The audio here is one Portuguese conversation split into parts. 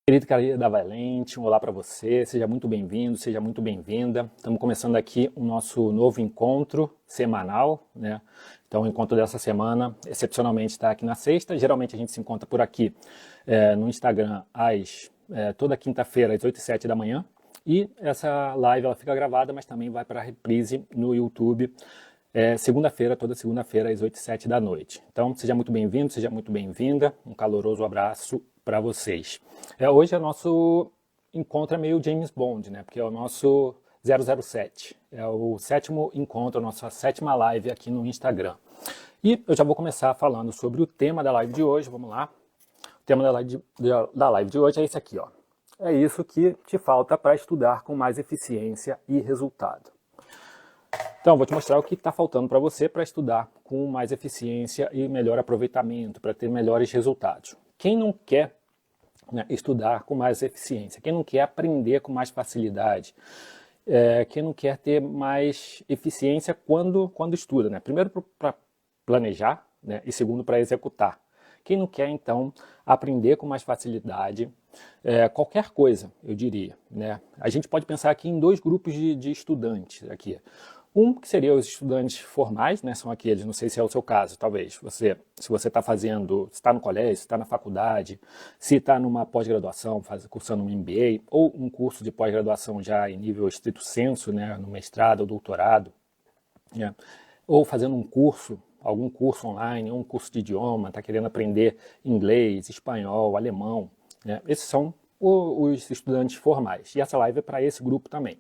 Querido da Valente, um olá para você, seja muito bem-vindo, seja muito bem-vinda. Estamos começando aqui o nosso novo encontro semanal, né? Então o encontro dessa semana, excepcionalmente, está aqui na sexta. Geralmente a gente se encontra por aqui no Instagram toda quinta-feira às 8h07 da manhã. E essa live ela fica gravada, mas também vai para a reprise no YouTube segunda-feira, toda segunda-feira às 8h07 da noite. Então seja muito bem-vindo, seja muito bem-vinda, um caloroso abraço para vocês. Hoje o nosso encontro é meio James Bond, né? Porque é o nosso 007. É o sétimo encontro, a nossa sétima live aqui no Instagram. E eu já vou começar falando sobre o tema da live de hoje. Vamos lá. O tema da live de hoje é esse aqui, ó. É isso que te falta para estudar com mais eficiência e resultado. Então, vou te mostrar o que está faltando para você para estudar com mais eficiência e melhor aproveitamento, para ter melhores resultados. Quem não quer estudar com mais eficiência, quem não quer aprender com mais facilidade, quem não quer ter mais eficiência quando estuda, né? Primeiro para planejar, né? E segundo para executar. Quem não quer, então, aprender com mais facilidade, qualquer coisa, eu diria, né? A gente pode pensar aqui em dois grupos de estudantes aqui. Um que seria os estudantes formais, né, são aqueles, não sei se é o seu caso, talvez, se você está fazendo, se está no colégio, se está na faculdade, se está numa pós-graduação, cursando um MBA, ou um curso de pós-graduação já em nível estrito sensu, né, no mestrado ou doutorado, né, ou fazendo um curso, algum curso online, ou um curso de idioma, está querendo aprender inglês, espanhol, alemão, né, esses são os estudantes formais, e essa live é para esse grupo também.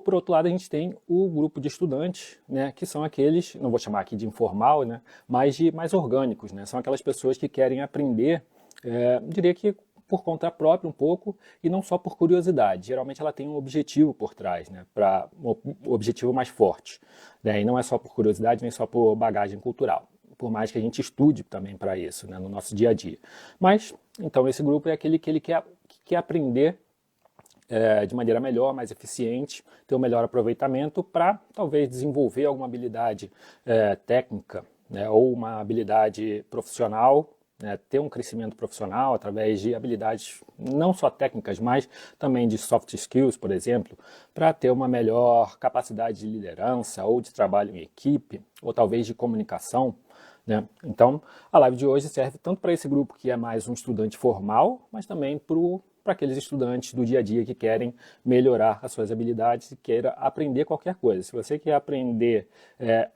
Por outro lado, a gente tem o grupo de estudantes, né, que são aqueles, não vou chamar aqui de informal, né, mas de mais orgânicos, né, são aquelas pessoas que querem aprender, diria que por conta própria um pouco, e não só por curiosidade. Geralmente ela tem um objetivo por trás, né, um objetivo mais forte, né, e não é só por curiosidade, nem só por bagagem cultural, por mais que a gente estude também para isso, né, no nosso dia a dia. Mas, então, esse grupo é aquele que ele quer aprender de maneira melhor, mais eficiente, ter um melhor aproveitamento para talvez desenvolver alguma habilidade técnica, né, ou uma habilidade profissional, né, ter um crescimento profissional através de habilidades não só técnicas, mas também de soft skills, por exemplo, para ter uma melhor capacidade de liderança ou de trabalho em equipe, ou talvez de comunicação, né? Então, a live de hoje serve tanto para esse grupo que é mais um estudante formal, mas também para aqueles estudantes do dia a dia que querem melhorar as suas habilidades e queira aprender qualquer coisa. Se você quer aprender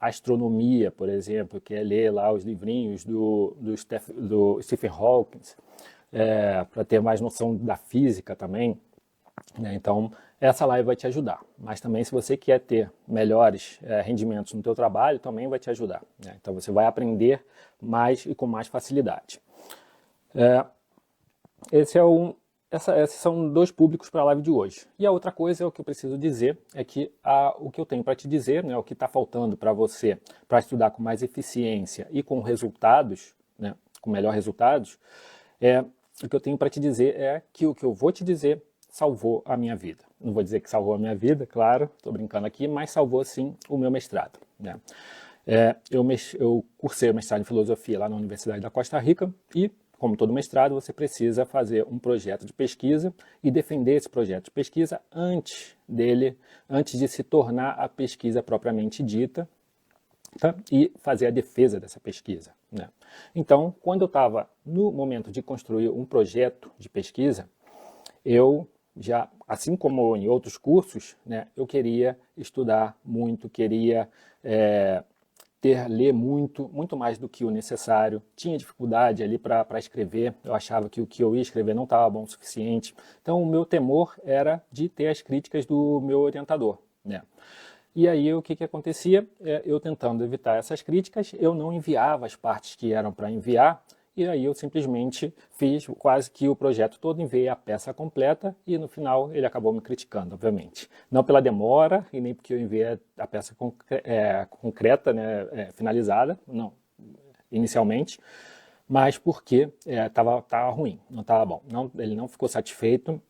astronomia, por exemplo, quer ler lá os livrinhos do Stephen Hawking, para ter mais noção da física também, né? Então, essa live vai te ajudar. Mas também, se você quer ter melhores rendimentos no teu trabalho, também vai te ajudar, né? Então, você vai aprender mais e com mais facilidade. Esses são dois públicos para a live de hoje. E a outra coisa, o que eu preciso dizer, é que o que eu tenho para te dizer, né, o que está faltando para você, para estudar com mais eficiência e com resultados, né, com melhores resultados, o que eu tenho para te dizer é que o que eu vou te dizer salvou a minha vida. Não vou dizer que salvou a minha vida, claro, estou brincando aqui, mas salvou sim o meu mestrado, né? Eu cursei o mestrado em filosofia lá na Universidade da Costa Rica e, como todo mestrado, você precisa fazer um projeto de pesquisa e defender esse projeto de pesquisa antes de se tornar a pesquisa propriamente dita, tá? E fazer a defesa dessa pesquisa, né? Então, quando eu estava no momento de construir um projeto de pesquisa, eu já, assim como em outros cursos, né, eu queria estudar muito, queria ler muito mais do que o necessário, tinha dificuldade ali para escrever, eu achava que o que eu ia escrever não estava bom o suficiente, então o meu temor era de ter as críticas do meu orientador, né? E aí o que acontecia? Eu tentando evitar essas críticas, eu não enviava as partes que eram para enviar, e aí eu simplesmente fiz quase que o projeto todo, enviei a peça completa e no final ele acabou me criticando, obviamente. Não pela demora e nem porque eu enviei a peça concreta, né, finalizada, não, inicialmente, mas porque tava ruim, não estava bom. Ele não ficou satisfeito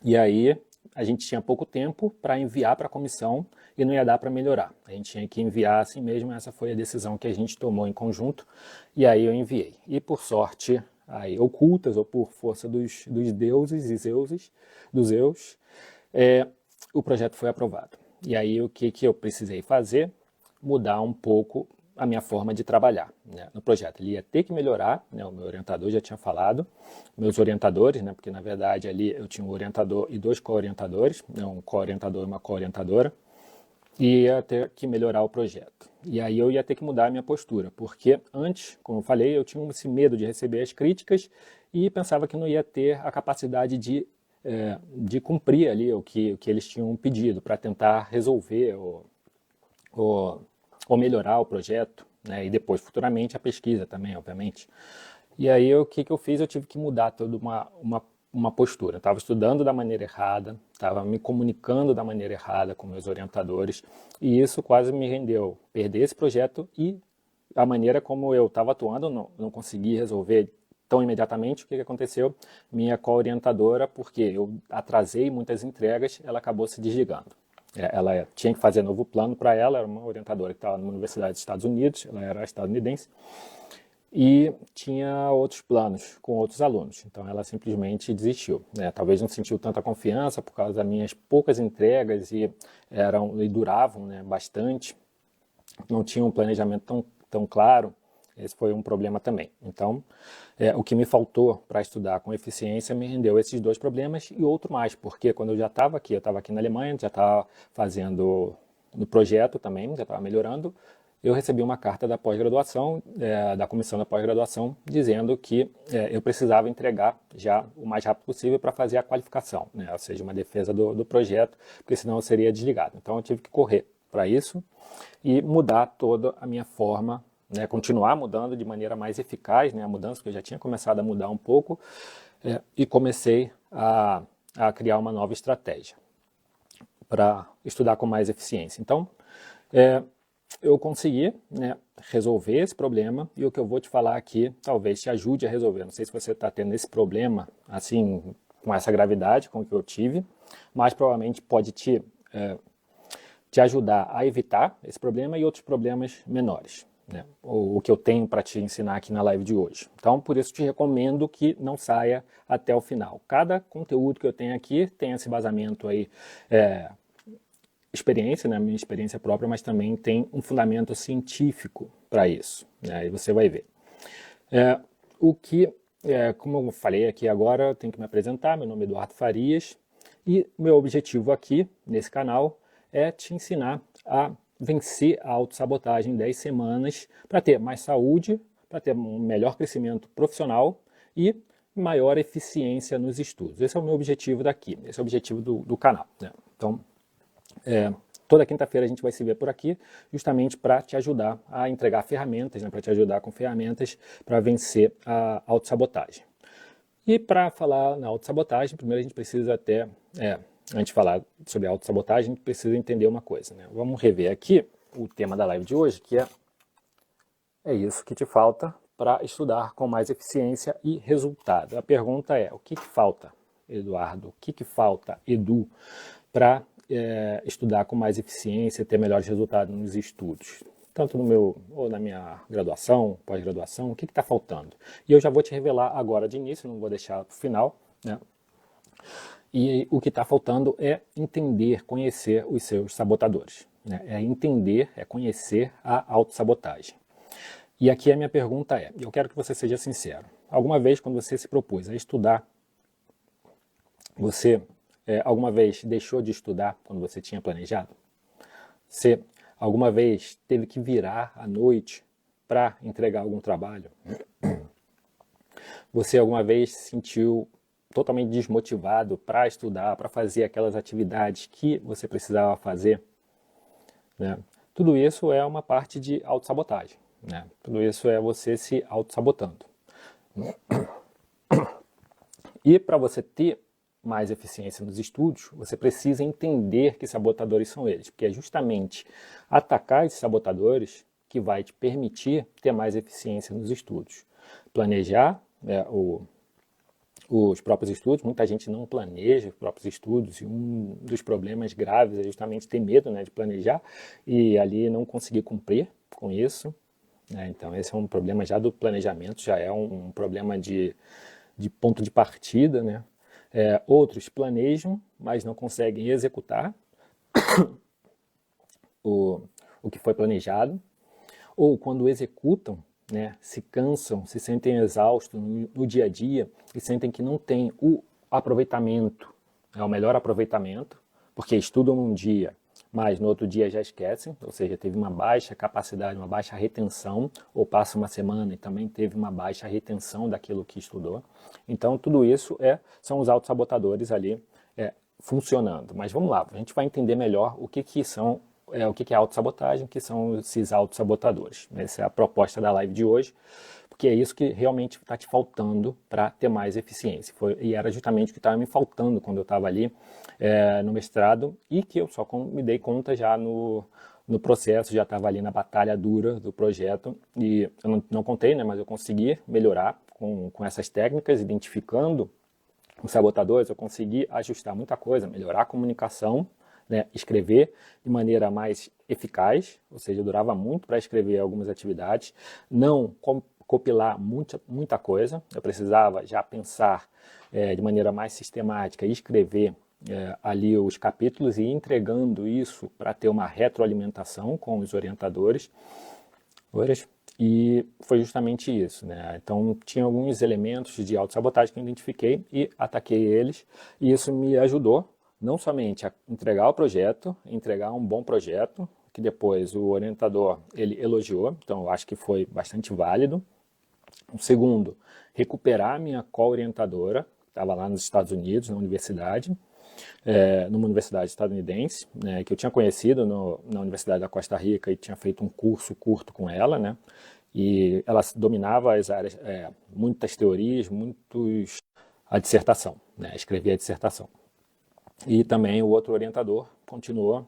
e aí a gente tinha pouco tempo para enviar para a comissão e não ia dar para melhorar. A gente tinha que enviar assim mesmo, essa foi a decisão que a gente tomou em conjunto, e aí eu enviei. E por sorte, aí ocultas ou por força dos deuses e dos Zeus, o projeto foi aprovado. E aí o que eu precisei fazer? Mudar um pouco a minha forma de trabalhar, né, no projeto. Ele ia ter que melhorar, né, o meu orientador já tinha falado, meus orientadores, né, porque na verdade ali eu tinha um orientador e 2 co-orientadores, né, um co-orientador e uma co-orientadora, e ia ter que melhorar o projeto. E aí eu ia ter que mudar a minha postura, porque antes, como eu falei, eu tinha esse medo de receber as críticas e pensava que não ia ter a capacidade de cumprir ali o que eles tinham pedido para tentar resolver ou melhorar o projeto, né? E depois, futuramente, a pesquisa também, obviamente. E aí, o que eu fiz? Eu tive que mudar toda uma postura. Estava estudando da maneira errada, estava me comunicando da maneira errada com meus orientadores, e isso quase me rendeu perder esse projeto e a maneira como eu estava atuando, não consegui resolver tão imediatamente. O que aconteceu? Minha co-orientadora, porque eu atrasei muitas entregas, ela acabou se desligando. Ela tinha que fazer novo plano para ela, era uma orientadora que estava numa universidade dos Estados Unidos, ela era estadunidense, e tinha outros planos com outros alunos, então ela simplesmente desistiu, né? Talvez não sentiu tanta confiança por causa das minhas poucas entregas e duravam, né, bastante, não tinha um planejamento tão claro. Esse foi um problema também. Então, o que me faltou para estudar com eficiência me rendeu esses 2 problemas e outro mais, porque quando eu estava aqui na Alemanha, já estava fazendo no projeto também, já estava melhorando, eu recebi uma carta da pós-graduação, da comissão da pós-graduação, dizendo que eu precisava entregar já o mais rápido possível para fazer a qualificação, né? Ou seja, uma defesa do projeto, porque senão eu seria desligado. Então eu tive que correr para isso e mudar toda a minha forma, né, continuar mudando de maneira mais eficaz, né, a mudança que eu já tinha começado a mudar um pouco, e comecei a criar uma nova estratégia para estudar com mais eficiência. Então, eu consegui, né, resolver esse problema, e o que eu vou te falar aqui talvez te ajude a resolver. Não sei se você está tendo esse problema assim, com essa gravidade com que eu tive, mas provavelmente pode te ajudar a evitar esse problema e outros problemas menores, né? O que eu tenho para te ensinar aqui na live de hoje. Então, por isso te recomendo que não saia até o final. Cada conteúdo que eu tenho aqui tem esse vazamento aí, experiência, né, minha experiência própria, mas também tem um fundamento científico para isso, né? E você vai ver. Como eu falei aqui agora, eu tenho que me apresentar. Meu nome é Eduardo Farias e meu objetivo aqui nesse canal é te ensinar a vencer a autossabotagem em 10 semanas para ter mais saúde, para ter um melhor crescimento profissional e maior eficiência nos estudos. Esse é o meu objetivo daqui, esse é o objetivo do canal, né? Então, toda quinta-feira a gente vai se ver por aqui, justamente para te ajudar a entregar ferramentas, né, para te ajudar com ferramentas para vencer a autossabotagem. E para falar na autossabotagem, primeiro a gente precisa antes de falar sobre a autossabotagem, a gente precisa entender uma coisa, né? Vamos rever aqui o tema da live de hoje, que é isso que te falta para estudar com mais eficiência e resultado. A pergunta é, o que falta, Eduardo? O que falta, Edu, para estudar com mais eficiência e ter melhores resultados nos estudos? Tanto ou na minha graduação, pós-graduação, o que está faltando? E eu já vou te revelar agora de início, não vou deixar para o final, né? E o que está faltando é entender, conhecer os seus sabotadores, né? É entender, é conhecer a autossabotagem. E aqui a minha pergunta eu quero que você seja sincero. Alguma vez, quando você se propôs a estudar, você alguma vez deixou de estudar quando você tinha planejado? Você alguma vez teve que virar à noite para entregar algum trabalho? Você alguma vez se sentiu totalmente desmotivado para estudar, para fazer aquelas atividades que você precisava fazer, né? Tudo isso é uma parte de autossabotagem, né? Tudo isso é você se autossabotando. E para você ter mais eficiência nos estudos, você precisa entender que sabotadores são eles, porque é justamente atacar esses sabotadores que vai te permitir ter mais eficiência nos estudos. Planejar os próprios estudos, muita gente não planeja os próprios estudos, e um dos problemas graves é justamente ter medo, né, de planejar e ali não conseguir cumprir com isso, né? Então esse é um problema já do planejamento, já é um problema de ponto de partida, né? Outros planejam, mas não conseguem executar o, o que foi planejado, ou quando executam, né, se cansam, se sentem exaustos no dia a dia e sentem que não tem o aproveitamento, o melhor aproveitamento, porque estudam num dia, mas no outro dia já esquecem, ou seja, teve uma baixa capacidade, uma baixa retenção, ou passa uma semana e também teve uma baixa retenção daquilo que estudou. Então, tudo isso são os autossabotadores ali funcionando. Mas vamos lá, a gente vai entender melhor o que são o que é autossabotagem, o que são esses autossabotadores. Essa é a proposta da live de hoje, porque é isso que realmente está te faltando para ter mais eficiência. E era justamente o que estava me faltando quando eu estava ali no mestrado e que eu só me dei conta já no processo, já estava ali na batalha dura do projeto e eu não contei, né, mas eu consegui melhorar com essas técnicas, identificando os sabotadores, eu consegui ajustar muita coisa, melhorar a comunicação, né, escrever de maneira mais eficaz, ou seja, durava muito para escrever algumas atividades, não compilar muita coisa, eu precisava já pensar de maneira mais sistemática e escrever ali os capítulos e ir entregando isso para ter uma retroalimentação com os orientadores. E foi justamente isso, né? Então tinha alguns elementos de autossabotagem que eu identifiquei e ataquei eles, e isso me ajudou não somente a entregar o projeto, entregar um bom projeto, que depois o orientador ele elogiou, então eu acho que foi bastante válido. O segundo, recuperar a minha co-orientadora, que estava lá nos Estados Unidos, na universidade, numa universidade estadunidense, né, que eu tinha conhecido na Universidade da Costa Rica e tinha feito um curso curto com ela, né, e ela dominava as áreas, muitas teorias, a dissertação, né, escrevia a dissertação. E também o outro orientador continuou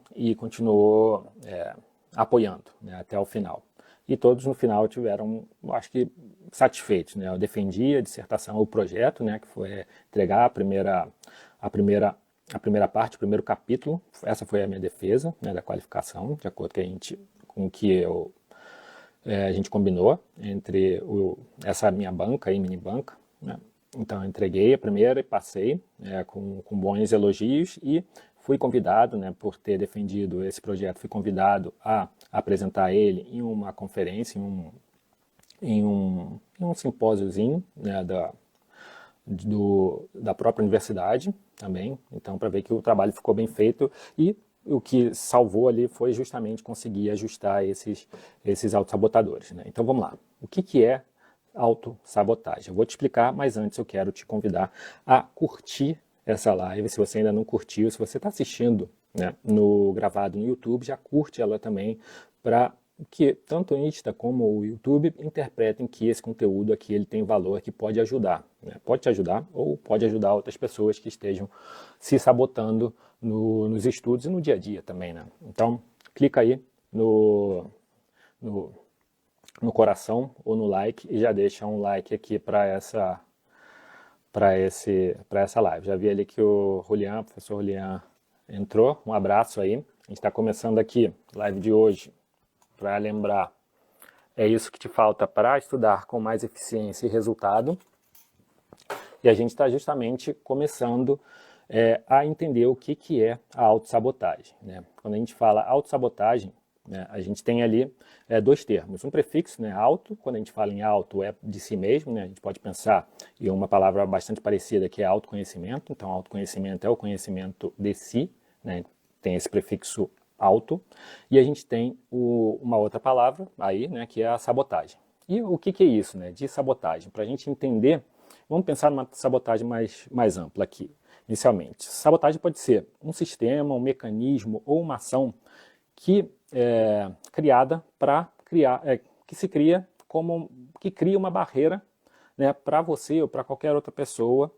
apoiando, né, até o final. E todos no final tiveram, acho que, satisfeitos, né? Eu defendi a dissertação, o projeto, né, que foi entregar a primeira parte, o primeiro capítulo. Essa foi a minha defesa, né, da qualificação, de acordo com o que a gente combinou entre essa minha banca, mini banca, né? Então, eu entreguei a primeira e passei com bons elogios e fui convidado, né, por ter defendido esse projeto, fui convidado a apresentar ele em uma conferência, em um simpósiozinho, né, da própria universidade também, então para ver que o trabalho ficou bem feito e o que salvou ali foi justamente conseguir ajustar esses autossabotadores, né? Então vamos lá, o que é autossabotagem? Eu vou te explicar, mas antes eu quero te convidar a curtir essa live, se você ainda não curtiu, se você está assistindo, né, gravado no YouTube, já curte ela também, para que tanto o Insta como o YouTube interpretem que esse conteúdo aqui ele tem valor, que pode ajudar, né? Pode te ajudar ou pode ajudar outras pessoas que estejam se sabotando nos estudos e no dia a dia também, né? Então, clica aí no coração ou no like e já deixa um like aqui para essa live. Já vi ali que o professor Julian entrou, um abraço aí. A gente está começando aqui, live de hoje, para lembrar, é isso que te falta para estudar com mais eficiência e resultado. E a gente está justamente começando a entender o que é a autossabotagem, né? Quando a gente fala autossabotagem, né, a gente tem ali dois termos. Um prefixo, né, auto, quando a gente fala em auto é de si mesmo, né, a gente pode pensar em uma palavra bastante parecida que é autoconhecimento. Então, autoconhecimento é o conhecimento de si, né, tem esse prefixo auto. E a gente tem uma outra palavra aí, né, que é a sabotagem. E o que é isso, né, de sabotagem? Para a gente entender, vamos pensar numa sabotagem mais ampla aqui, inicialmente. Sabotagem pode ser um sistema, um mecanismo ou uma ação que criada para criar, que cria uma barreira, né, para você ou para qualquer outra pessoa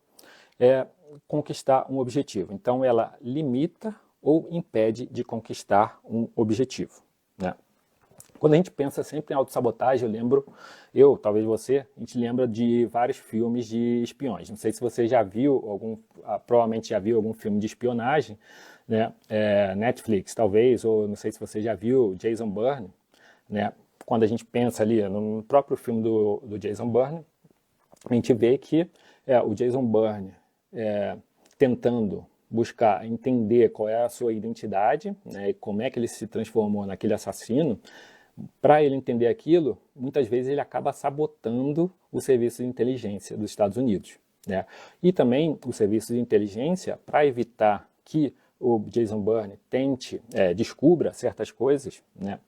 conquistar um objetivo. Então, ela limita ou impede de conquistar um objetivo, né? Quando a gente pensa sempre em autossabotagem, talvez você, a gente lembra de vários filmes de espiões. Não sei se você já viu provavelmente já viu algum filme de espionagem, né? Netflix talvez, ou não sei se você já viu Jason Bourne, né? quando a gente pensa ali no próprio filme do Jason Bourne, a gente vê que o Jason Bourne tentando buscar entender qual é a sua identidade, né, e como é que ele se transformou naquele assassino. Para ele entender aquilo, muitas vezes ele acaba sabotando o serviço de inteligência dos Estados Unidos, né? E também o serviço de inteligência, para evitar que o Jason Bourne descubra certas coisas, né,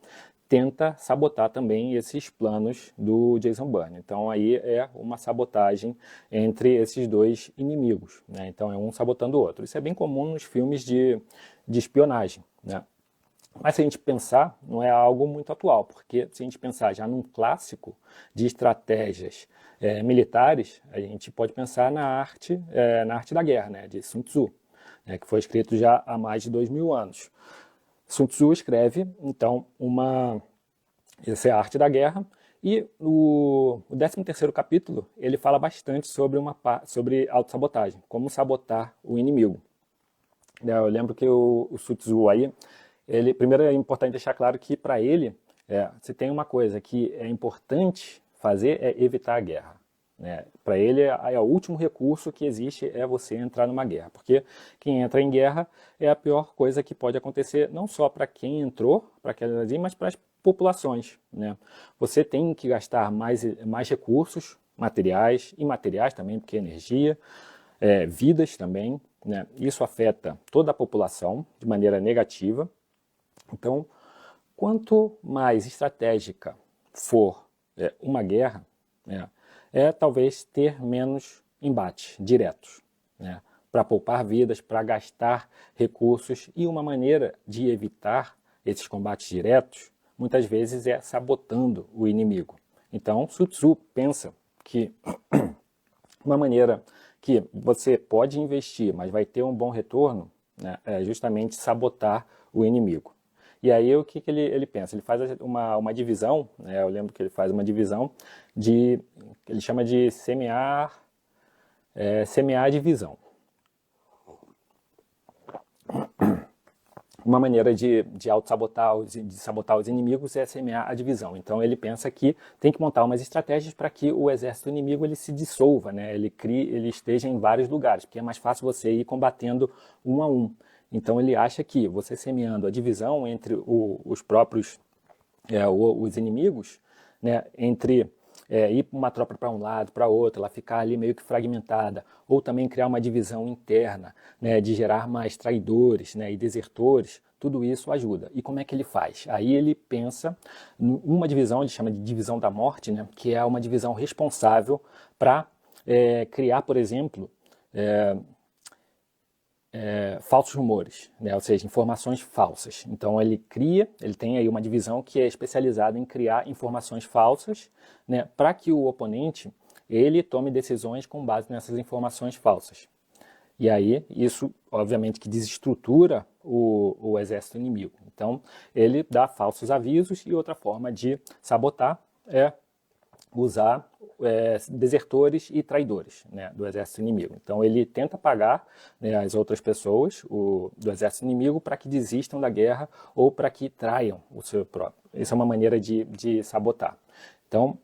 tenta sabotar também esses planos do Jason Bourne. Então aí é uma sabotagem entre esses dois inimigos, né? Então é um sabotando o outro. Isso é bem comum nos filmes de espionagem, né? Mas se a gente pensar, não é algo muito atual, porque se a gente pensar já num clássico de estratégias militares, a gente pode pensar na arte da guerra, né, de Sun Tzu, né, que foi escrito já há mais de 2000 anos. Sun Tzu escreve, então, essa é a arte da guerra, e o 13º capítulo, ele fala bastante sobre autossabotagem, como sabotar o inimigo. Eu lembro que o Sun Tzu aí, primeiro é importante deixar claro que para ele, se tem uma coisa que é importante fazer é evitar a guerra, né? Para ele o último recurso que existe é você entrar numa guerra, porque quem entra em guerra é a pior coisa que pode acontecer, não só para quem entrou, para aquelas, mas para as populações, né? Você tem que gastar mais recursos, materiais, imateriais também, porque energia, vidas também, né? Isso afeta toda a população de maneira negativa. Então, quanto mais estratégica for uma guerra, né, talvez ter menos embates diretos, né, para poupar vidas, para gastar recursos, e uma maneira de evitar esses combates diretos, muitas vezes é sabotando o inimigo. Então, Sun Tzu pensa que uma maneira que você pode investir, mas vai ter um bom retorno, né, é justamente sabotar o inimigo. E aí o que ele pensa? Ele faz uma divisão, né? Eu lembro que ele faz uma divisão que ele chama de semear a divisão. Uma maneira de auto-sabotar, de sabotar os inimigos é semear a divisão. Então ele pensa que tem que montar umas estratégias para que o exército inimigo ele se dissolva, né? Ele esteja em vários lugares, porque é mais fácil você ir combatendo um a um. Então ele acha que você semeando a divisão entre os próprios os inimigos, né, entre ir uma tropa para um lado, para outro, ela ficar ali meio que fragmentada, ou também criar uma divisão interna, né, de gerar mais traidores, né, e desertores, tudo isso ajuda. E como é que ele faz? Aí ele pensa numa divisão, ele chama de divisão da morte, né, que é uma divisão responsável para criar, por exemplo, falsos rumores, né? Ou seja, informações falsas. Então ele tem aí uma divisão que é especializada em criar informações falsas, né, para que o oponente ele tome decisões com base nessas informações falsas. E aí isso, obviamente, que desestrutura o exército inimigo. Então ele dá falsos avisos, e outra forma de sabotar é usar desertores e traidores, né, do exército inimigo. Então ele tenta pagar, né, as outras pessoas do exército inimigo para que desistam da guerra ou para que traiam o seu próprio. Essa é uma maneira de sabotar. Então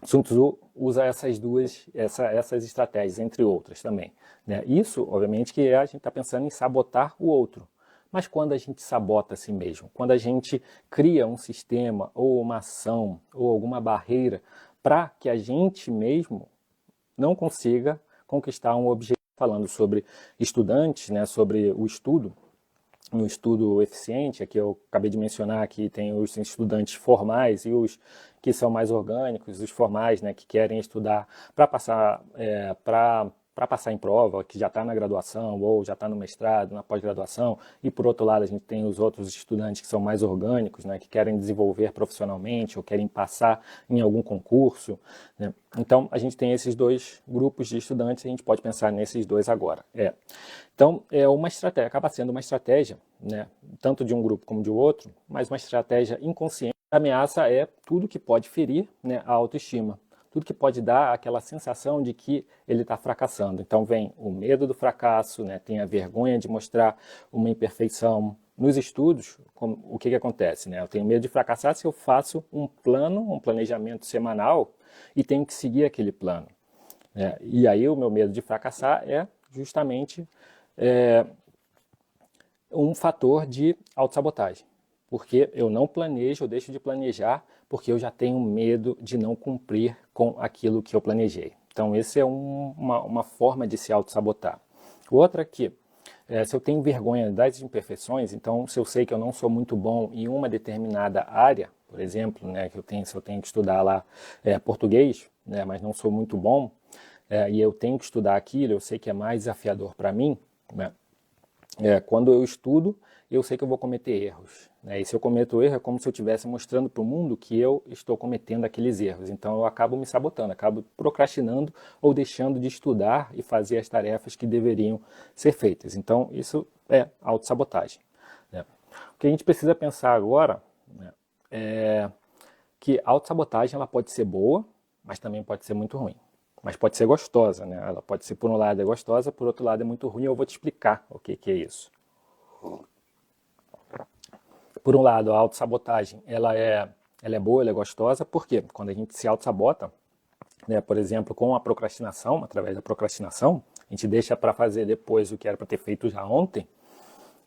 Sun Tzu usa essas estratégias, entre outras também, né? Isso, obviamente, que a gente está pensando em sabotar o outro. Mas quando a gente sabota a si mesmo, quando a gente cria um sistema ou uma ação ou alguma barreira para que a gente mesmo não consiga conquistar um objetivo, falando sobre estudantes, né, sobre o estudo, um estudo eficiente, aqui eu acabei de mencionar que tem os estudantes formais e os que são mais orgânicos, os formais, né, que querem estudar para passar em prova, que já está na graduação ou já está no mestrado, na pós-graduação, e por outro lado a gente tem os outros estudantes que são mais orgânicos, né, que querem desenvolver profissionalmente ou querem passar em algum concurso, né? Então a gente tem esses dois grupos de estudantes e a gente pode pensar nesses dois agora. Então acaba sendo uma estratégia, né, tanto de um grupo como de outro, mas uma estratégia inconsciente. A ameaça é tudo que pode ferir, né, a autoestima. Tudo que pode dar aquela sensação de que ele está fracassando. Então vem o medo do fracasso, né? Tem a vergonha de mostrar uma imperfeição, nos estudos, o que acontece, né? Eu tenho medo de fracassar se eu faço um plano, um planejamento semanal e tenho que seguir aquele plano, né? E aí o meu medo de fracassar é justamente um fator de autossabotagem, porque eu não planejo, eu deixo de planejar porque eu já tenho medo de não cumprir com aquilo que eu planejei. Então, esse é uma forma de se autossabotar. Outra é que, se eu tenho vergonha das imperfeições, então, se eu sei que eu não sou muito bom em uma determinada área, por exemplo, né, se eu tenho que estudar lá português, né, mas não sou muito bom, e eu tenho que estudar aquilo, eu sei que é mais desafiador para mim, né, quando eu estudo, eu sei que eu vou cometer erros, né? E se eu cometo erro, é como se eu estivesse mostrando para o mundo que eu estou cometendo aqueles erros. Então eu acabo me sabotando, acabo procrastinando ou deixando de estudar e fazer as tarefas que deveriam ser feitas. Então isso é autossabotagem, né? O que a gente precisa pensar agora, né, é que a autossabotagem ela pode ser boa, mas também pode ser muito ruim. Mas pode ser gostosa, né? Ela pode ser, por um lado, é gostosa, por outro lado, é muito ruim. Eu vou te explicar o que é isso. Por um lado, a autossabotagem, ela é boa, ela é gostosa, porque quando a gente se autossabota, né, por exemplo, com a procrastinação, através da procrastinação, a gente deixa para fazer depois o que era para ter feito já ontem,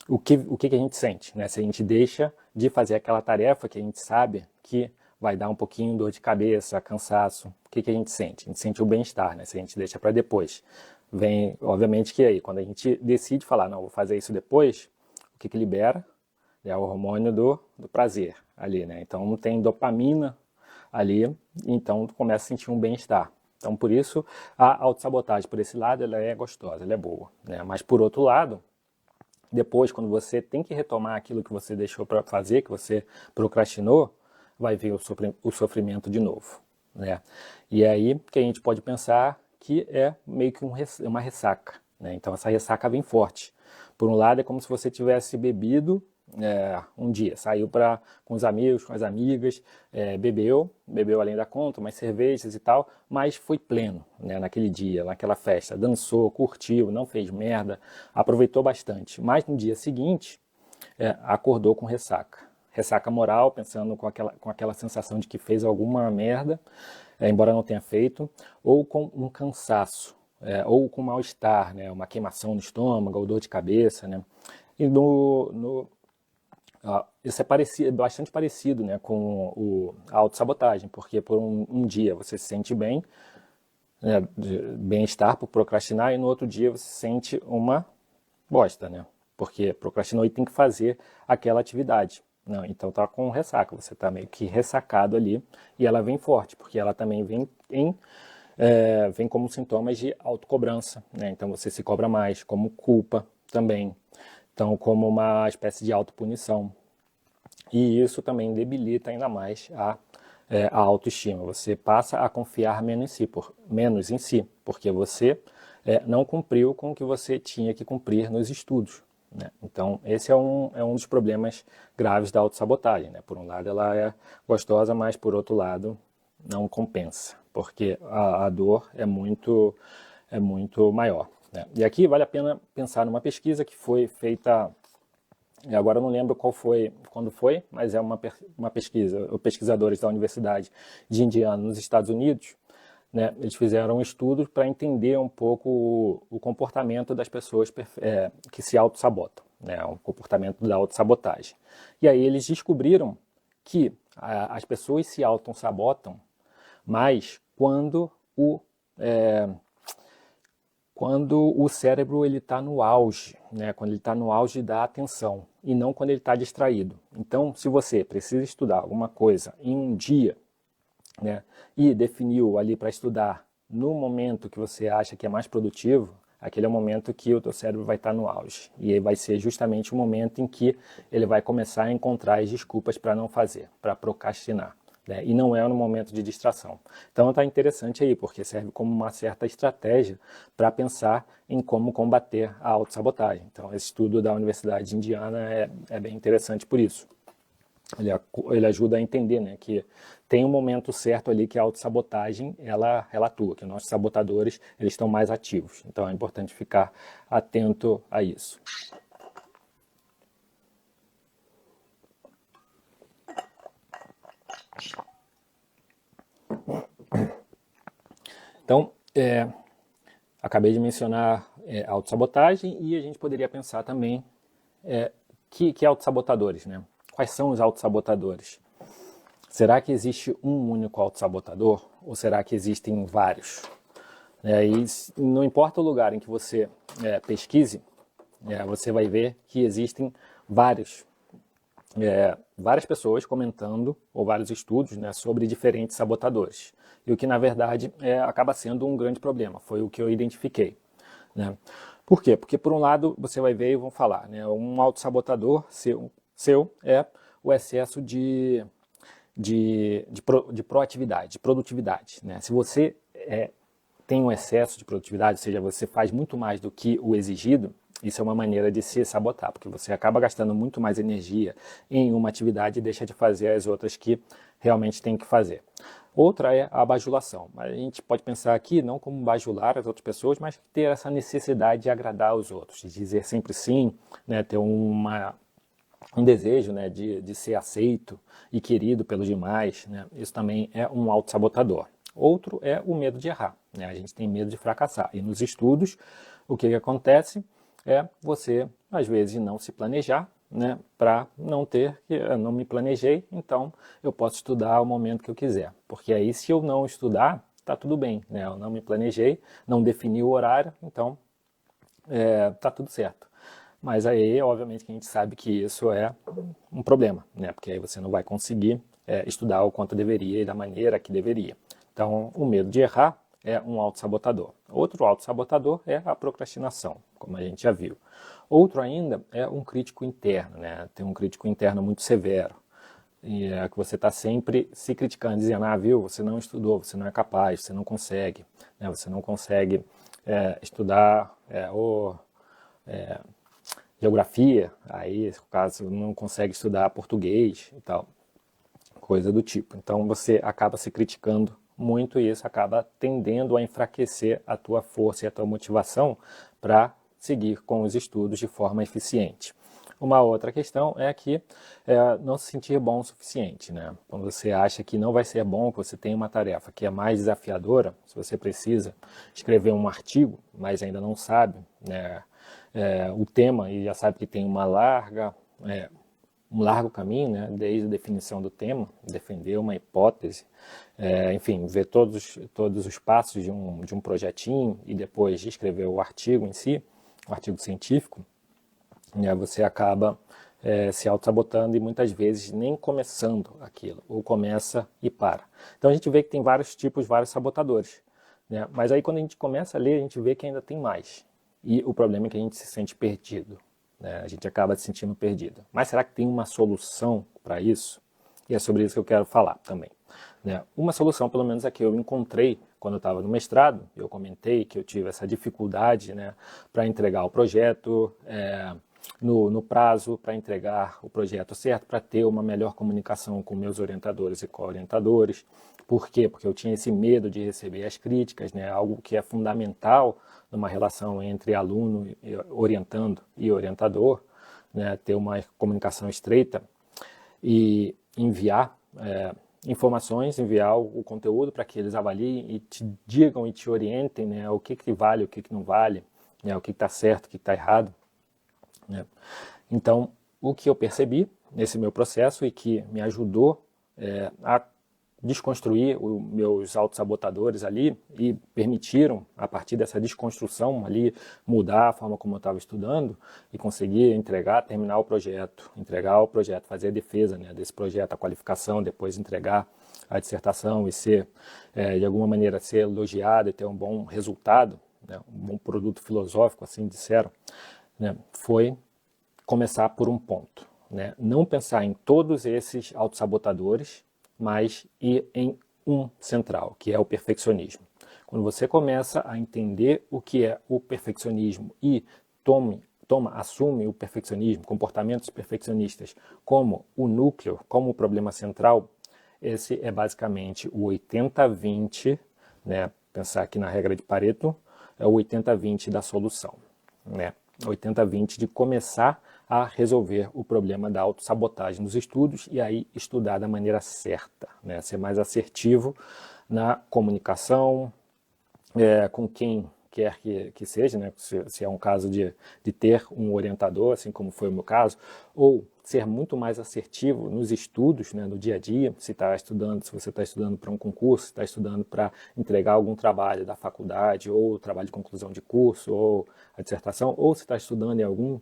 o que a gente sente, né? Se a gente deixa de fazer aquela tarefa que a gente sabe que vai dar um pouquinho de dor de cabeça, cansaço, o que a gente sente? A gente sente o bem-estar, né? Se a gente deixa para depois. Vem, obviamente que aí, quando a gente decide falar, não, vou fazer isso depois, o que libera? É o hormônio do prazer ali, né? Então tem dopamina ali, então tu começa a sentir um bem-estar. Então por isso a autossabotagem, por esse lado, ela é gostosa, ela é boa, né? Mas por outro lado, depois, quando você tem que retomar aquilo que você deixou para fazer, que você procrastinou, vai vir o sofrimento de novo, né? E aí que a gente pode pensar que é meio que uma ressaca, né? Então essa ressaca vem forte. Por um lado é como se você tivesse bebido um dia, saiu com os amigos, com as amigas, bebeu além da conta, umas cervejas e tal, mas foi pleno, né, naquele dia, naquela festa, dançou, curtiu, não fez merda, aproveitou bastante. Mas no dia seguinte, acordou com ressaca. Ressaca moral, pensando com aquela sensação de que fez alguma merda, embora não tenha feito, ou com um cansaço, ou com mal-estar, né, uma queimação no estômago, ou dor de cabeça, né. E isso é bastante parecido, né, com a autossabotagem, porque por um dia você se sente bem, né, bem-estar por procrastinar, e no outro dia você sente uma bosta, né, porque procrastinou e tem que fazer aquela atividade. Não, então tá com ressaca, você tá meio que ressacado ali, e ela vem forte, porque ela também vem como sintomas de autocobrança, né, então você se cobra mais, como culpa também. Então, como uma espécie de autopunição. E isso também debilita ainda mais a autoestima. Você passa a confiar menos em si, porque você não cumpriu com o que você tinha que cumprir nos estudos, né? Então, esse é um dos problemas graves da autossabotagem, né? Por um lado, ela é gostosa, mas por outro lado, não compensa, porque a dor é muito maior, né? E aqui vale a pena pensar numa pesquisa que foi feita, agora eu não lembro quando foi, mas é uma pesquisa, os pesquisadores da Universidade de Indiana, nos Estados Unidos, né, eles fizeram um estudo para entender um pouco o comportamento das pessoas que se autossabotam, né, o comportamento da autossabotagem. E aí eles descobriram que as pessoas se autossabotam mais quando o cérebro está no auge, né? Quando ele está no auge da atenção, e não quando ele está distraído. Então, se você precisa estudar alguma coisa em um dia, né, e definiu ali para estudar no momento que você acha que é mais produtivo, aquele é o momento que o teu cérebro vai estar no auge. E aí vai ser justamente o momento em que ele vai começar a encontrar as desculpas para não fazer, para procrastinar, né? E não é no momento de distração. Então está interessante aí, porque serve como uma certa estratégia para pensar em como combater a autossabotagem. Então esse estudo da Universidade de Indiana é bem interessante por isso. Ele ajuda a entender, né, que tem um momento certo ali que a autossabotagem ela atua, que os nossos sabotadores eles estão mais ativos. Então é importante ficar atento a isso. Então, acabei de mencionar autossabotagem e a gente poderia pensar também que autossabotadores, né? Quais são os autossabotadores? Será que existe um único autossabotador ou será que existem vários? E não importa o lugar em que você pesquise, você vai ver que existem várias pessoas comentando, ou vários estudos, né, sobre diferentes sabotadores. E o que, na verdade, acaba sendo um grande problema. Foi o que eu identifiquei. Né? Por quê? Porque, por um lado, você vai ver e vão falar, né, um autossabotador seu é o excesso de proatividade, de produtividade. Né? Se você tem um excesso de produtividade, ou seja, você faz muito mais do que o exigido, isso é uma maneira de se sabotar, porque você acaba gastando muito mais energia em uma atividade e deixa de fazer as outras que realmente tem que fazer. Outra é a bajulação. A gente pode pensar aqui não como bajular as outras pessoas, mas ter essa necessidade de agradar os outros, de dizer sempre sim, né, ter um desejo, né, de ser aceito e querido pelos demais. Né? Isso também é um autossabotador. Outro é o medo de errar. Né? A gente tem medo de fracassar. E nos estudos, o que acontece é você, às vezes, não se planejar, né, para não me planejei, então eu posso estudar ao momento que eu quiser. Porque aí, se eu não estudar, tá tudo bem. Né? Eu não me planejei, não defini o horário, então tá tudo certo. Mas aí, obviamente, que a gente sabe que isso é um problema, né? Porque aí você não vai conseguir estudar o quanto deveria e da maneira que deveria. Então, o medo de errar é um autossabotador. Outro autossabotador é a procrastinação, como a gente já viu. Outro ainda é um crítico interno, né? Tem um crítico interno muito severo, e é que você está sempre se criticando, dizendo, viu, você não estudou, você não é capaz, você não consegue, né? Você não consegue estudar geografia, aí, no caso, não consegue estudar português e tal, coisa do tipo. Então, você acaba se criticando muito e isso acaba tendendo a enfraquecer a tua força e a tua motivação para seguir com os estudos de forma eficiente. Uma outra questão é que não se sentir bom o suficiente, né? Quando você acha que não vai ser bom, que você tem uma tarefa que é mais desafiadora, se você precisa escrever um artigo, mas ainda não sabe, né, o tema e já sabe que tem um largo caminho, né, desde a definição do tema, defender uma hipótese, enfim, ver todos os passos de um projetinho e depois escrever o artigo em si, o artigo científico, né, você acaba se auto-sabotando e muitas vezes nem começando aquilo, ou começa e para. Então a gente vê que tem vários tipos, vários sabotadores, né, mas aí quando a gente começa a ler, a gente vê que ainda tem mais. E o problema é que a gente se sente perdido. Né? A gente acaba se sentindo perdido. Mas será que tem uma solução para isso? E é sobre isso que eu quero falar também. Né? Uma solução, pelo menos, é que eu encontrei quando eu estava no mestrado. Eu comentei que eu tive essa dificuldade, né, para entregar o projeto no prazo, para entregar o projeto certo, para ter uma melhor comunicação com meus orientadores e co-orientadores. Por quê? Porque eu tinha esse medo de receber as críticas, né? Algo que é fundamental numa relação entre aluno, orientando e orientador, né? Ter uma comunicação estreita e enviar informações, enviar o conteúdo para que eles avaliem e te digam e te orientem, né? O que vale, o que não vale, né? O que está certo, o que está errado. Né? Então, o que eu percebi nesse meu processo e que me ajudou a desconstruir os meus autossabotadores ali e permitiram, a partir dessa desconstrução ali, mudar a forma como eu estava estudando e conseguir terminar o projeto, fazer a defesa, né, desse projeto, a qualificação, depois entregar a dissertação e ser, de alguma maneira, ser elogiado e ter um bom resultado, né, um bom produto filosófico, assim disseram, né, foi começar por um ponto. Né? Não pensar em todos esses autossabotadores, mas ir em um central, que é o perfeccionismo. Quando você começa a entender o que é o perfeccionismo e assume o perfeccionismo, comportamentos perfeccionistas, como o núcleo, como o problema central, esse é basicamente o 80-20, né? Pensar aqui na regra de Pareto, é o 80-20 da solução. Né? 80-20, de começar a resolver o problema da autossabotagem nos estudos e aí estudar da maneira certa, né? Ser mais assertivo na comunicação, com quem quer que seja, né? Se é um caso de ter um orientador, assim como foi o meu caso, ou ser muito mais assertivo nos estudos, né, no dia a dia, se você está estudando para um concurso, se está estudando para entregar algum trabalho da faculdade, ou trabalho de conclusão de curso, ou a dissertação, ou se está estudando em algum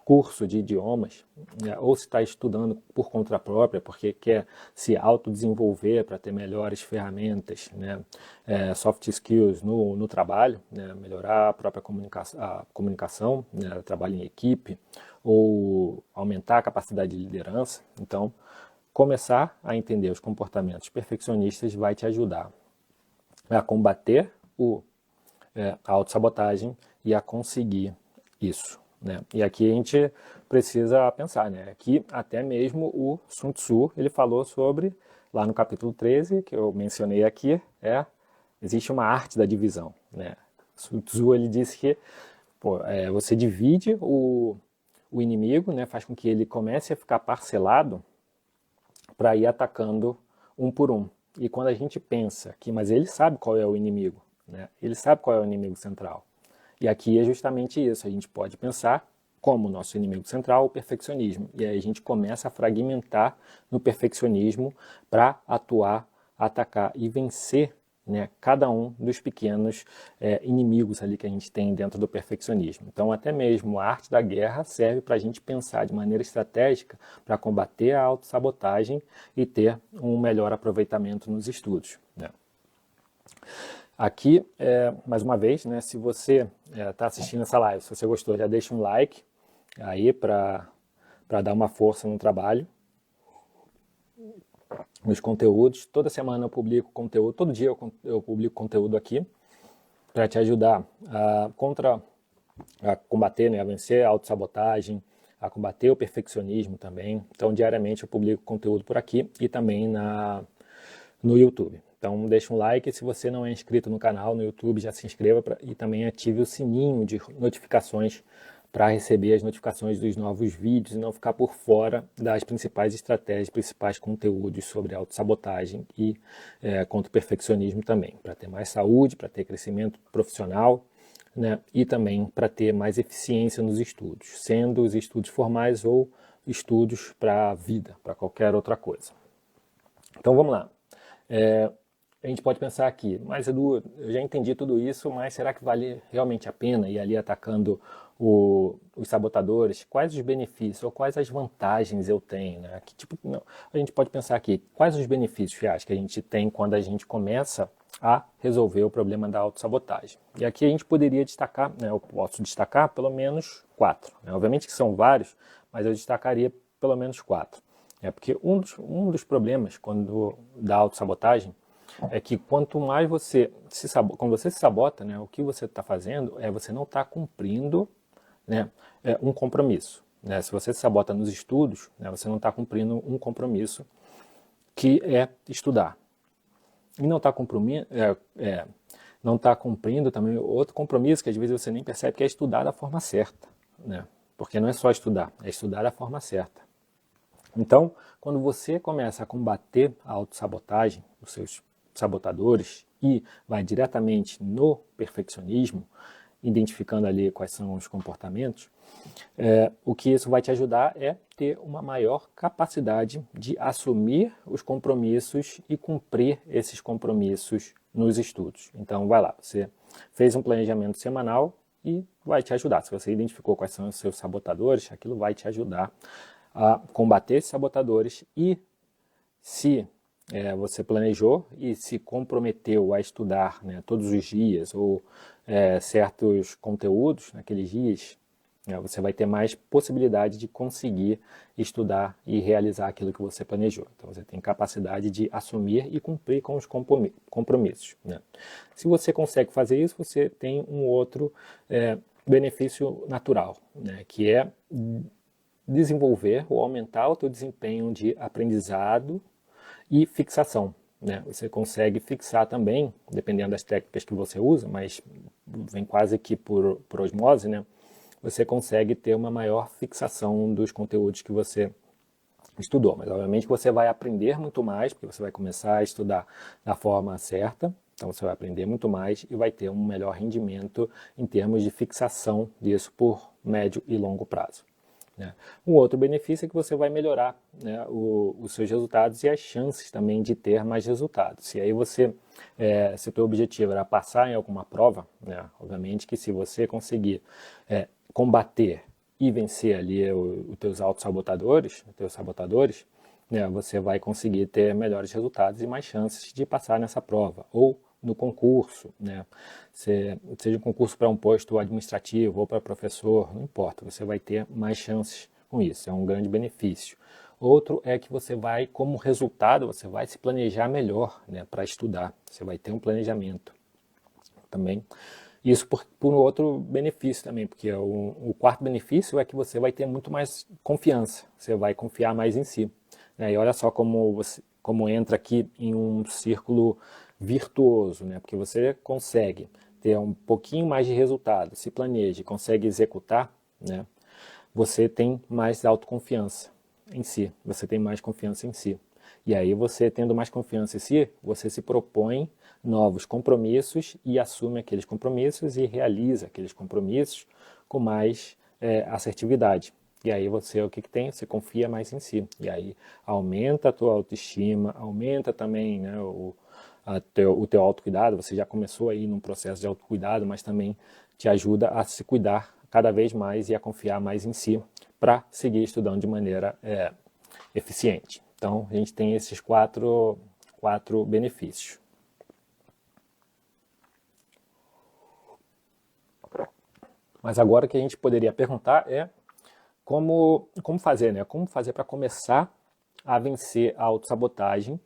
curso de idiomas, né, ou se está estudando por conta própria, porque quer se autodesenvolver para ter melhores ferramentas, né, soft skills no trabalho, né, melhorar a própria comunicação, né, trabalho em equipe, ou aumentar a capacidade de liderança. Então, começar a entender os comportamentos perfeccionistas vai te ajudar a combater a autossabotagem e a conseguir isso, né? E aqui a gente precisa pensar, né? Aqui até mesmo o Sun Tzu, ele falou sobre, lá no capítulo 13, que eu mencionei aqui, existe uma arte da divisão, né? Sun Tzu, ele disse que você divide o inimigo, né? Faz com que ele comece a ficar parcelado para ir atacando um por um. E quando a gente pensa que, mas ele sabe qual é o inimigo, né? Ele sabe qual é o inimigo central. E aqui é justamente isso, a gente pode pensar como nosso inimigo central, o perfeccionismo. E aí a gente começa a fragmentar no perfeccionismo para atuar, atacar e vencer, né, cada um dos pequenos inimigos ali que a gente tem dentro do perfeccionismo. Então, até mesmo a arte da guerra serve para a gente pensar de maneira estratégica para combater a autossabotagem e ter um melhor aproveitamento nos estudos, né? Aqui, mais uma vez, né, se você está assistindo essa live, se você gostou, já deixa um like aí para dar uma força no trabalho, nos conteúdos. Toda semana eu publico conteúdo, todo dia eu publico conteúdo aqui para te ajudar a combater, né, a vencer a autossabotagem, a combater o perfeccionismo também. Então, diariamente eu publico conteúdo por aqui e também no YouTube. Então, deixa um like. Se você não é inscrito no canal no YouTube, já se inscreva e também ative o sininho de notificações para receber as notificações dos novos vídeos e não ficar por fora das principais estratégias, principais conteúdos sobre autossabotagem e contra o perfeccionismo também, para ter mais saúde, para ter crescimento profissional, né, e também para ter mais eficiência nos estudos, sendo os estudos formais ou estudos para a vida, para qualquer outra coisa. Então vamos lá. A gente pode pensar aqui, mas Edu, eu já entendi tudo isso, mas será que vale realmente a pena ir ali atacando os sabotadores? Quais os benefícios ou quais as vantagens eu tenho, né? A gente pode pensar aqui, quais os benefícios que a gente tem quando a gente começa a resolver o problema da autossabotagem? E aqui a gente poderia destacar, né, eu posso destacar pelo menos 4. Né? Obviamente que são vários, mas eu destacaria pelo menos 4. Porque um dos problemas da autossabotagem é que quanto mais quando você se sabota, né, o que você está fazendo você não está cumprindo, né, um compromisso. Né? Se você se sabota nos estudos, né, você não está cumprindo um compromisso que é estudar. E não está cumprindo também outro compromisso que às vezes você nem percebe, que é estudar da forma certa. Né? Porque não é só estudar, é estudar da forma certa. Então, quando você começa a combater a autossabotagem, os seus sabotadores, e vai diretamente no perfeccionismo, identificando ali quais são os comportamentos, o que isso vai te ajudar é ter uma maior capacidade de assumir os compromissos e cumprir esses compromissos nos estudos. Então, vai lá, você fez um planejamento semanal e vai te ajudar. Se você identificou quais são os seus sabotadores, aquilo vai te ajudar a combater esses sabotadores e se você planejou e se comprometeu a estudar, né, todos os dias ou certos conteúdos naqueles dias, você vai ter mais possibilidade de conseguir estudar e realizar aquilo que você planejou. Então você tem capacidade de assumir e cumprir com os compromissos. Né? Se você consegue fazer isso, você tem um outro benefício natural, né, que é desenvolver ou aumentar o teu desempenho de aprendizado e fixação. Né? Você consegue fixar também, dependendo das técnicas que você usa, mas vem quase que por osmose, né? você consegue ter uma maior fixação dos conteúdos que você estudou. Mas obviamente você vai aprender muito mais, porque você vai começar a estudar da forma certa, então você vai aprender muito mais e vai ter um melhor rendimento em termos de fixação disso por médio e longo prazo. Né? Um outro benefício é que você vai melhorar, né, os seus resultados e as chances também de ter mais resultados. Se aí você, se o teu objetivo era passar em alguma prova, né, obviamente que se você conseguir combater e vencer ali os teus autossabotadores, os teus sabotadores, né, você vai conseguir ter melhores resultados e mais chances de passar nessa prova. Ou no concurso, né? Seja um concurso para um posto administrativo ou para professor, não importa, você vai ter mais chances com isso, é um grande benefício. Outro é que você vai, como resultado, você vai se planejar melhor, né, para estudar, você vai ter um planejamento também. Isso por um outro benefício também, porque o quarto benefício é que você vai ter muito mais confiança, você vai confiar mais em si. Né? E olha só como entra aqui em um círculo virtuoso, né? Porque você consegue ter um pouquinho mais de resultado, se planeja, consegue executar, né? Você tem mais autoconfiança em si, você tem mais confiança em si. E aí você tendo mais confiança em si, você se propõe novos compromissos e assume aqueles compromissos e realiza aqueles compromissos com mais assertividade. E aí você, o que tem? Você confia mais em si. E aí aumenta a tua autoestima, aumenta também, né, o teu autocuidado. Você já começou aí num processo de autocuidado, mas também te ajuda a se cuidar cada vez mais e a confiar mais em si para seguir estudando de maneira eficiente. Então, a gente tem esses quatro benefícios. Mas agora o que a gente poderia perguntar é como fazer, né? Como fazer para começar a vencer a autossabotagem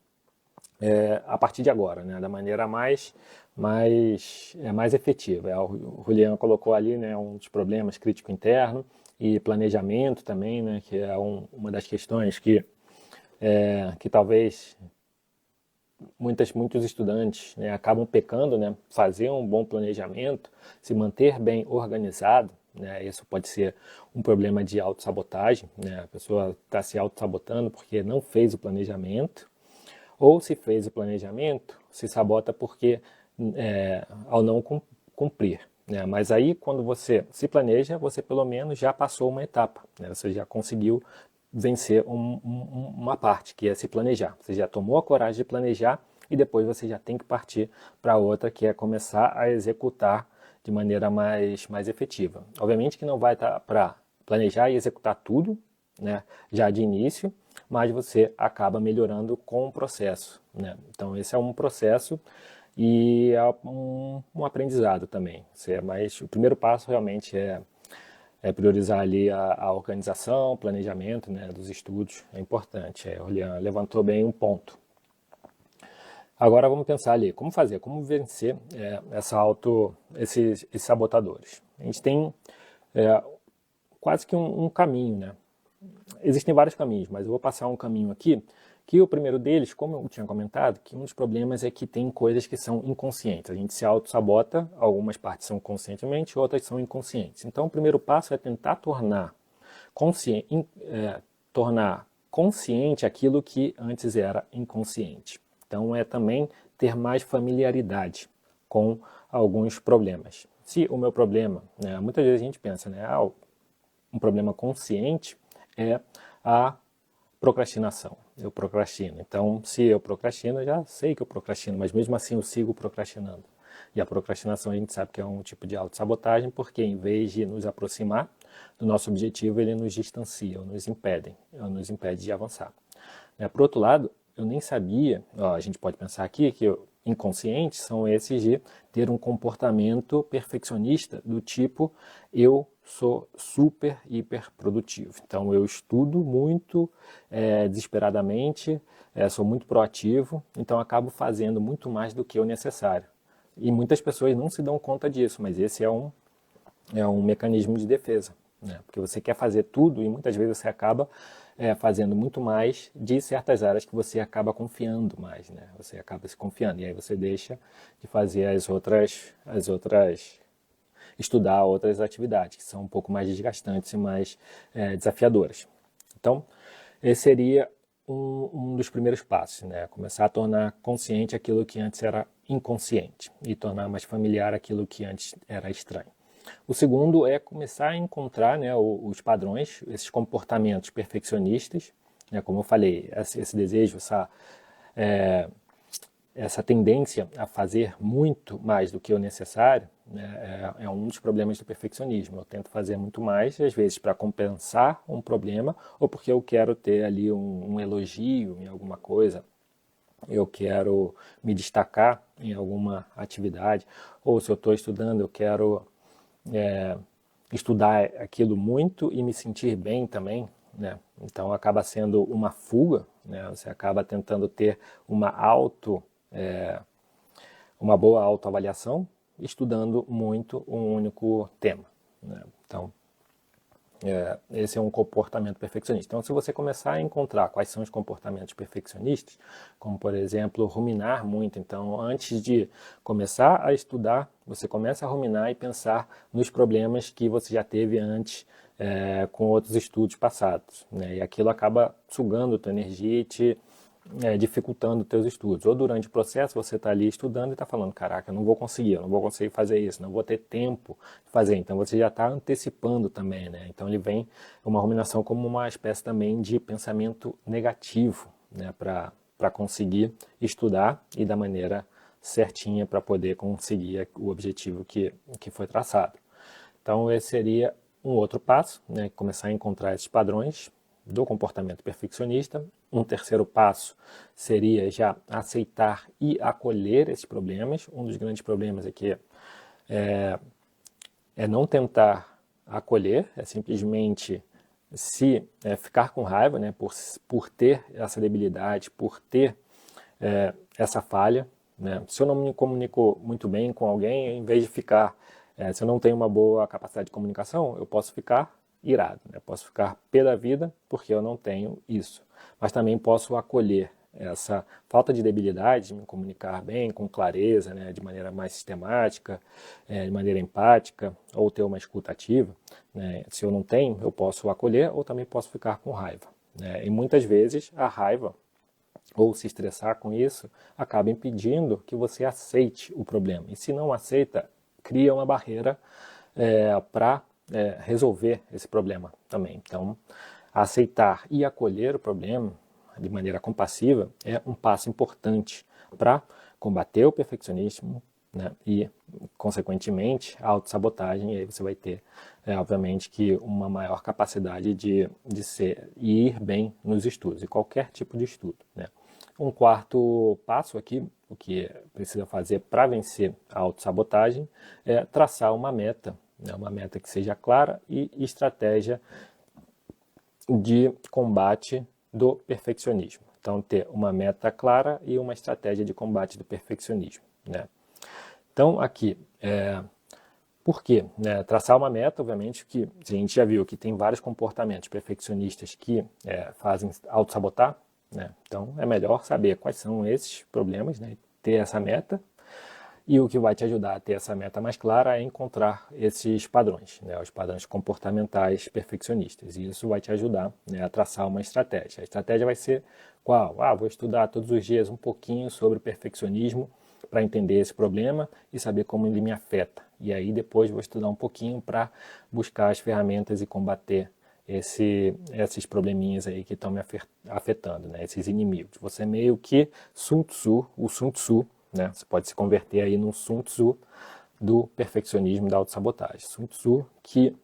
a partir de agora, né? Da maneira mais efetiva. O Julian colocou ali, né, um dos problemas crítico interno e planejamento também, né, que é uma das questões que talvez muitos estudantes, né, acabam pecando, né, fazer um bom planejamento, se manter bem organizado, né, isso pode ser um problema de autossabotagem, né, a pessoa está se autossabotando porque não fez o planejamento, ou se fez o planejamento, se sabota porque ao não cumprir. Né? Mas aí, quando você se planeja, você pelo menos já passou uma etapa, né? Você já conseguiu vencer uma parte, que é se planejar. Você já tomou a coragem de planejar e depois você já tem que partir para outra, que é começar a executar de maneira mais efetiva. Obviamente que não vai estar para planejar e executar tudo, né, já de início, mas você acaba melhorando com o processo. Né? Então esse é um processo e é um aprendizado também. Mas o primeiro passo realmente é priorizar ali a organização, planejamento, né, dos estudos, é importante. O Julian levantou bem um ponto. Agora vamos pensar ali, como fazer, como vencer esses sabotadores. A gente tem quase que um caminho, né? Existem vários caminhos, mas eu vou passar um caminho aqui, que o primeiro deles, como eu tinha comentado, que um dos problemas é que tem coisas que são inconscientes. A gente se auto-sabota, algumas partes são conscientemente, outras são inconscientes. Então o primeiro passo é tentar tornar consciente aquilo que antes era inconsciente. Então é também ter mais familiaridade com alguns problemas. Se o meu problema, né, muitas vezes a gente pensa, né, um problema consciente é a procrastinação. Eu procrastino. Então, se eu procrastino, eu já sei que eu procrastino, mas mesmo assim eu sigo procrastinando. E a procrastinação a gente sabe que é um tipo de autossabotagem, porque em vez de nos aproximar do nosso objetivo, ele nos distancia, ou nos impede de avançar. Por outro lado, eu nem sabia, a gente pode pensar aqui que inconscientes são esses de ter um comportamento perfeccionista do tipo eu sou super, hiper produtivo. Então eu estudo muito desesperadamente, sou muito proativo, então acabo fazendo muito mais do que o necessário. E muitas pessoas não se dão conta disso, mas esse é um mecanismo de defesa. Né? Porque você quer fazer tudo e muitas vezes você acaba fazendo muito mais de certas áreas que você acaba confiando mais, né? Você acaba se confiando e aí você deixa de fazer as outras estudar outras atividades, que são um pouco mais desgastantes e mais desafiadoras. Então, esse seria um dos primeiros passos, né? Começar a tornar consciente aquilo que antes era inconsciente e tornar mais familiar aquilo que antes era estranho. O segundo é começar a encontrar, né, os padrões, esses comportamentos perfeccionistas, né, como eu falei, esse desejo, essa tendência a fazer muito mais do que o necessário, né, é um dos problemas do perfeccionismo. Eu tento fazer muito mais, às vezes para compensar um problema ou porque eu quero ter ali um elogio em alguma coisa, eu quero me destacar em alguma atividade, ou se eu estou estudando, eu quero estudar aquilo muito e me sentir bem também, né? Então acaba sendo uma fuga, né? Você acaba tentando ter uma boa autoavaliação, estudando muito um único tema, né? Então, esse é um comportamento perfeccionista. Então, se você começar a encontrar quais são os comportamentos perfeccionistas, como, por exemplo, ruminar muito. Então, antes de começar a estudar, você começa a ruminar e pensar nos problemas que você já teve antes com outros estudos passados, né? E aquilo acaba sugando a tua energia e te dificultando os teus estudos. Ou durante o processo você está ali estudando e está falando, caraca, eu não vou conseguir fazer isso, não vou ter tempo de fazer. Então você já está antecipando também, né? Então ele vem uma ruminação como uma espécie também de pensamento negativo, né? Para conseguir estudar e da maneira certinha para poder conseguir o objetivo que foi traçado. Então esse seria um outro passo, né? Começar a encontrar esses padrões do comportamento perfeccionista. Um terceiro passo seria já aceitar e acolher esses problemas. Um dos grandes problemas aqui é não tentar acolher, é simplesmente ficar com raiva, né, por ter essa debilidade, por ter essa falha, né? Se eu não me comunico muito bem com alguém, em vez de ficar, se eu não tenho uma boa capacidade de comunicação, eu posso ficar irado, né? Posso ficar pé da vida porque eu não tenho isso. Mas também posso acolher essa falta de debilidade, de me comunicar bem, com clareza, né? De maneira mais sistemática, de maneira empática, ou ter uma escuta ativa, né? Se eu não tenho, eu posso acolher ou também posso ficar com raiva, né? E muitas vezes a raiva ou se estressar com isso acaba impedindo que você aceite o problema. E se não aceita, cria uma barreira para resolver esse problema também. Então, aceitar e acolher o problema de maneira compassiva é um passo importante para combater o perfeccionismo, né? E, consequentemente, a autossabotagem. E aí você vai ter, obviamente, que uma maior capacidade de ir bem nos estudos, e qualquer tipo de estudo, né? Um quarto passo aqui, o que precisa fazer para vencer a autossabotagem, é traçar uma meta, né? Uma meta que seja clara e estratégia de combate do perfeccionismo. Então, ter uma meta clara e uma estratégia de combate do perfeccionismo, né? Então, aqui, por quê? Traçar uma meta, obviamente, que a gente já viu que tem vários comportamentos perfeccionistas que fazem autossabotar, né? Então, é melhor saber quais são esses problemas, né? Ter essa meta. E o que vai te ajudar a ter essa meta mais clara é encontrar esses padrões, né? Os padrões comportamentais perfeccionistas. E isso vai te ajudar, né, a traçar uma estratégia. A estratégia vai ser qual? Vou estudar todos os dias um pouquinho sobre o perfeccionismo para entender esse problema e saber como ele me afeta. E aí depois vou estudar um pouquinho para buscar as ferramentas e combater esses probleminhas aí que estão me afetando, né? Esses inimigos. Você é meio que o Sun Tzu, né? Você pode se converter aí num Sun Tzu do perfeccionismo e da autossabotagem. Sun Tzu que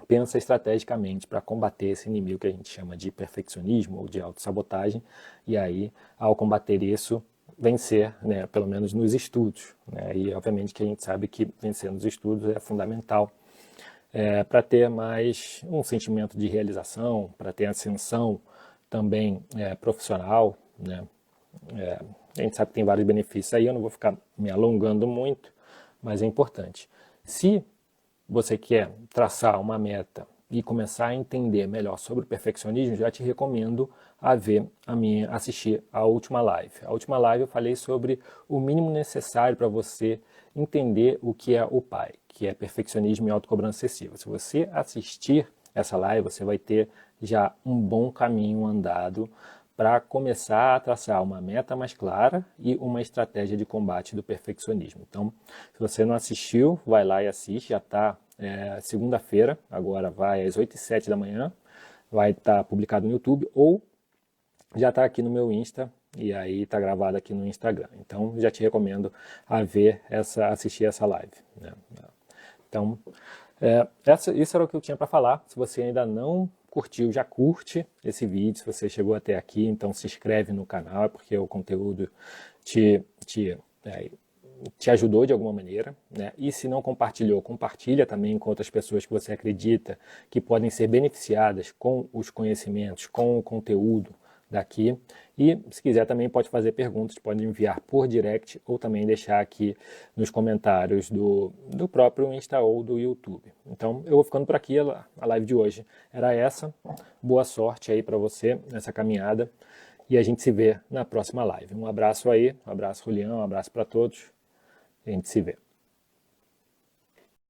pensa estrategicamente para combater esse inimigo que a gente chama de perfeccionismo ou de autossabotagem, e aí, ao combater isso, vencer, né, pelo menos nos estudos, né? E obviamente que a gente sabe que vencer nos estudos é fundamental para ter mais um sentimento de realização, para ter ascensão também profissional, né? A gente sabe que tem vários benefícios aí, eu não vou ficar me alongando muito, mas é importante. Se você quer traçar uma meta e começar a entender melhor sobre o perfeccionismo, já te recomendo assistir a última live. A última live eu falei sobre o mínimo necessário para você entender o que é o PAI, que é perfeccionismo e autocobrança excessiva. Se você assistir essa live, você vai ter já um bom caminho andado para começar a traçar uma meta mais clara e uma estratégia de combate do perfeccionismo. Então, se você não assistiu, vai lá e assiste, já está segunda-feira, agora vai às 8h07 da manhã, vai estar publicado no YouTube ou já está aqui no meu Insta e aí está gravado aqui no Instagram. Então, já te recomendo assistir essa live, né? Então, isso era o que eu tinha para falar. Se você ainda não curtiu, já curte esse vídeo. Se você chegou até aqui, então se inscreve no canal, porque o conteúdo te ajudou de alguma maneira, né? E se não compartilhou, compartilha também com outras pessoas que você acredita que podem ser beneficiadas com os conhecimentos, com o conteúdo daqui. E se quiser também pode fazer perguntas, pode enviar por direct ou também deixar aqui nos comentários do próprio Insta ou do YouTube. Então eu vou ficando por aqui, a live de hoje era essa. Boa sorte aí para você nessa caminhada e a gente se vê na próxima live. Um abraço aí, um abraço Julião, um abraço para todos, a gente se vê.